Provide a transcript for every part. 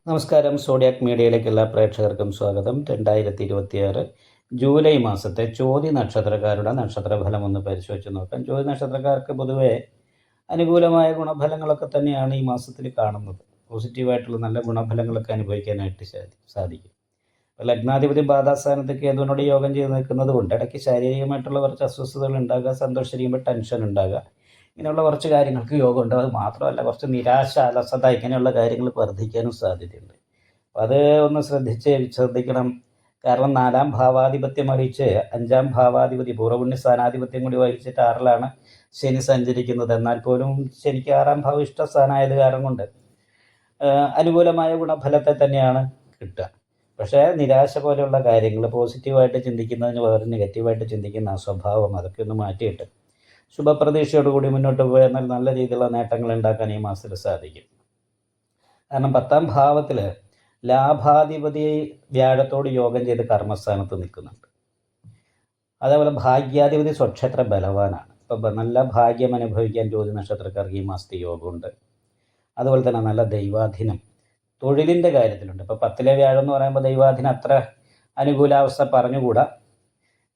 നമസ്കാരം. സോഡിയാക് മീഡിയയിലേക്ക് എല്ലാ പ്രേക്ഷകർക്കും സ്വാഗതം. 2026 ജൂലൈ മാസത്തെ ചോതി നക്ഷത്രക്കാരുടെ നക്ഷത്രഫലം ഒന്ന് പരിശോധിച്ച് നോക്കാം. ചോതി നക്ഷത്രക്കാർക്ക് പൊതുവെ അനുകൂലമായ ഗുണഫലങ്ങളൊക്കെ തന്നെയാണ് ഈ മാസത്തിൽ കാണുന്നത്. പോസിറ്റീവായിട്ടുള്ള നല്ല ഗുണഫലങ്ങളൊക്കെ അനുഭവിക്കാനായിട്ട് സാധിക്കും. ലഗ്നാധിപതി ബാധാസ്ഥാനത്ത് കേതുവിനോട് യോഗം ചെയ്ത് നിൽക്കുന്നത് കൊണ്ട് ഇടയ്ക്ക് ശാരീരികമായിട്ടുള്ള കുറച്ച് അസ്വസ്ഥതകൾ ഉണ്ടാകുക, സന്തോഷിക്കുമ്പോൾ ടെൻഷൻ ഉണ്ടാകുക, ഇങ്ങനെയുള്ള കുറച്ച് കാര്യങ്ങൾക്ക് യോഗമുണ്ട്. അത് മാത്രമല്ല കുറച്ച് നിരാശ, അലസത ഇങ്ങനെയുള്ള കാര്യങ്ങൾ വർദ്ധിക്കാനും സാധ്യതയുണ്ട്. അപ്പം അത് ഒന്ന് ശ്രദ്ധിക്കണം. കാരണം 4-ാം ഭാവാധിപത്യം വഹിച്ച് 5-ാം ഭാവാധിപതി പൂർവ്വപുണ്യ സ്ഥാനാധിപത്യം കൂടി വഹിച്ചിട്ട് 6-ലാണ് ശനി സഞ്ചരിക്കുന്നത്. എന്നാൽ പോലും ശനിക്ക് 6-ാം ഭാവം ഇഷ്ടസ്ഥാനമായത് കാരണം കൊണ്ട് അനുകൂലമായ ഗുണഫലത്തെ തന്നെയാണ് കിട്ടുക. പക്ഷേ നിരാശ പോലെയുള്ള കാര്യങ്ങൾ പോസിറ്റീവായിട്ട് ചിന്തിക്കുന്നതിന് പകരം നെഗറ്റീവായിട്ട് ചിന്തിക്കുന്ന ആ സ്വഭാവം അതൊക്കെ ഒന്ന് മാറ്റിയിട്ട് ശുഭപ്രതീക്ഷയോടുകൂടി മുന്നോട്ട് പോയാൽ നല്ല രീതിയിലുള്ള നേട്ടങ്ങൾ ഉണ്ടാക്കാൻ ഈ മാസത്തിൽ സാധിക്കും. കാരണം 10-ാം ഭാവത്തിൽ ലാഭാധിപതി വ്യാഴത്തോട് യോഗം ചെയ്ത് കർമ്മസ്ഥാനത്ത് നിൽക്കുന്നുണ്ട്. അതേപോലെ ഭാഗ്യാധിപതി സ്വക്ഷേത്ര ബലവാനാണ്. ഇപ്പം നല്ല ഭാഗ്യം അനുഭവിക്കാൻ ജ്യോതി നക്ഷത്രക്കാർക്ക് ഈ മാസത്തെ യോഗമുണ്ട്. അതുപോലെ തന്നെ നല്ല ദൈവാധീനം തൊഴിലിൻ്റെ കാര്യത്തിലുണ്ട്. ഇപ്പോൾ 10-ലെ വ്യാഴം എന്ന് പറയുമ്പോൾ ദൈവാധീനം അത്ര അനുകൂലാവസ്ഥ പറഞ്ഞുകൂടാ,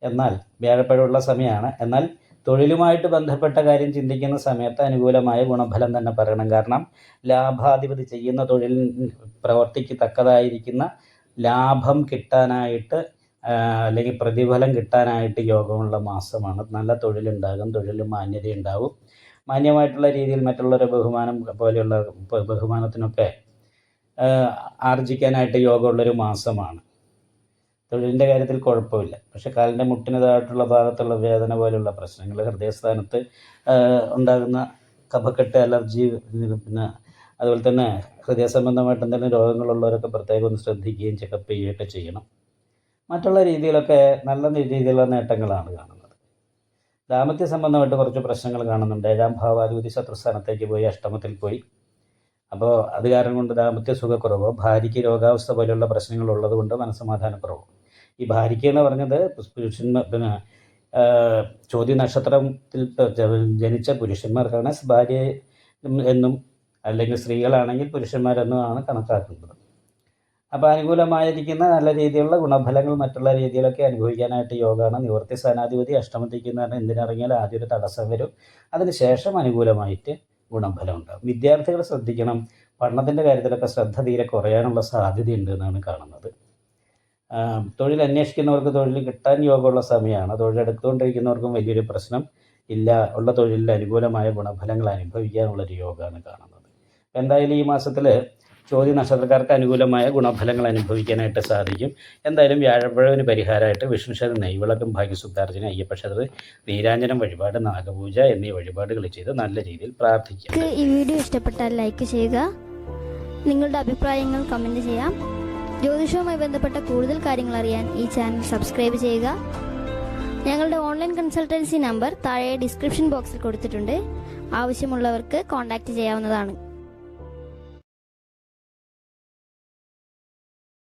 എന്നാൽ വ്യാഴപ്പഴമുള്ള സമയമാണ്. എന്നാൽ തൊഴിലുമായിട്ട് ബന്ധപ്പെട്ട കാര്യം ചിന്തിക്കുന്ന സമയത്ത് അനുകൂലമായ ഗുണഫലം തന്നെ പറയണം. കാരണം ലാഭാധിപതി ചെയ്യുന്ന തൊഴിൽ പ്രവർത്തിക്ക് തക്കതായിരിക്കുന്ന ലാഭം കിട്ടാനായിട്ട് അല്ലെങ്കിൽ പ്രതിഫലം കിട്ടാനായിട്ട് യോഗമുള്ള മാസമാണ്. നല്ല തൊഴിലുണ്ടാകും, തൊഴിൽ മാന്യതയുണ്ടാവും. മാന്യമായിട്ടുള്ള രീതിയിൽ മറ്റുള്ളവരെ ബഹുമാനം പോലെയുള്ള ബഹുമാനത്തിനൊക്കെ ആർജിക്കാനായിട്ട് യോഗമുള്ളൊരു മാസമാണ്. തൊഴിലിൻ്റെ കാര്യത്തിൽ കുഴപ്പമില്ല. പക്ഷേ കാലിൻ്റെ മുട്ടിനതായിട്ടുള്ള ഭാഗത്തുള്ള വേദന പോലെയുള്ള പ്രശ്നങ്ങൾ, ഹൃദയസ്ഥാനത്ത് ഉണ്ടാകുന്ന കഫക്കെട്ട്, അലർജി, പിന്നെ അതുപോലെ തന്നെ ഹൃദയ സംബന്ധമായിട്ട് എന്തെങ്കിലും രോഗങ്ങളുള്ളവരൊക്കെ പ്രത്യേകം ഒന്ന് ശ്രദ്ധിക്കുകയും ചെക്കപ്പ് ചെയ്യുകയൊക്കെ ചെയ്യണം. മറ്റുള്ള രീതിയിലൊക്കെ നല്ല രീതിയിലുള്ള നേട്ടങ്ങളാണ് കാണുന്നത്. ദാമ്പത്യ സംബന്ധമായിട്ട് കുറച്ച് പ്രശ്നങ്ങൾ കാണുന്നുണ്ട്. 7-ാം ഭാവാധിപതി ശത്രുസ്ഥാനത്തേക്ക് പോയി അഷ്ടമത്തിൽ പോയി. അപ്പോൾ അത് കാരണം കൊണ്ട് ദാമ്പത്യ സുഖക്കുറവോ ഭാര്യയ്ക്ക് രോഗാവസ്ഥ പോലെയുള്ള പ്രശ്നങ്ങൾ ഉള്ളത് കൊണ്ട് മനസ്സമാധാനക്കുറവോ. ഈ ഭാര്യയ്ക്ക് എന്ന് പറഞ്ഞത് പുരുഷന്മാർ, പിന്നെ ചോതി നക്ഷത്രത്തിൽ ജനിച്ച പുരുഷന്മാർക്കാണ് ഭാര്യ എന്നും, അല്ലെങ്കിൽ സ്ത്രീകളാണെങ്കിൽ പുരുഷന്മാരെന്നുമാണ് കണക്കാക്കുന്നത്. അപ്പോൾ അനുകൂലമായിരിക്കുന്ന നല്ല രീതിയിലുള്ള ഗുണഫലങ്ങൾ മറ്റുള്ള രീതിയിലൊക്കെ അനുഭവിക്കാനായിട്ട് യോഗമാണ്. നിവൃത്തി സ്ഥാനാധിപതി അഷ്ടമത്തിക്കുന്ന എന്തിനിറങ്ങിയാൽ ആദ്യം ഒരു തടസ്സം വരും, അതിനുശേഷം അനുകൂലമായിട്ട് ഗുണഫലം ഉണ്ടാകും. വിദ്യാർത്ഥികൾ ശ്രദ്ധിക്കണം. പഠനത്തിൻ്റെ കാര്യത്തിലൊക്കെ ശ്രദ്ധ തീരെ കുറയാനുള്ള സാധ്യതയുണ്ട് എന്നാണ് കാണുന്നത്. തൊഴിൽ അന്വേഷിക്കുന്നവർക്ക് തൊഴിൽ കിട്ടാൻ യോഗമുള്ള സമയമാണ്. തൊഴിലെടുത്തുകൊണ്ടിരിക്കുന്നവർക്കും വലിയൊരു പ്രശ്നം ഇല്ല. ഉള്ള തൊഴിലിൽ അനുകൂലമായ ഗുണഫലങ്ങൾ അനുഭവിക്കാനുള്ളൊരു യോഗമാണ് കാണുന്നത്. എന്തായാലും ഈ മാസത്തിൽ ചോതി നക്ഷത്രക്കാർക്ക് അനുകൂലമായ ഗുണഫലങ്ങൾ അനുഭവിക്കാനായിട്ട് സാധിക്കും. എന്തായാലും വ്യാഴപ്പഴവിന് പരിഹാരമായിട്ട് വിഷ്ണുക്ഷേത്ര നെയ്വിളക്കും ഭാഗ്യസുദ്ധാർജന, അയ്യപ്പക്ഷേത്ര നീരാഞ്ജനം വഴിപാട്, നാഗപൂജ എന്നീ വഴിപാടുകൾ ചെയ്ത് നല്ല രീതിയിൽ പ്രാർത്ഥിക്കാം. ഈ വീഡിയോ ഇഷ്ടപ്പെട്ടാൽ ലൈക്ക് ചെയ്യുക, നിങ്ങളുടെ അഭിപ്രായങ്ങൾ കമൻറ്റ് ചെയ്യാം. ജ്യോതിഷവുമായി ബന്ധപ്പെട്ട കൂടുതൽ കാര്യങ്ങൾ അറിയാൻ ഈ ചാനൽ സബ്സ്ക്രൈബ് ചെയ്യുക. ഞങ്ങളുടെ ഓൺലൈൻ കൺസൾട്ടൻസി നമ്പർ താഴെ ഡിസ്ക്രിപ്ഷൻ ബോക്സിൽ കൊടുത്തിട്ടുണ്ട്. ആവശ്യമുള്ളവർക്ക് കോൺടാക്റ്റ് ചെയ്യാവുന്നതാണ്.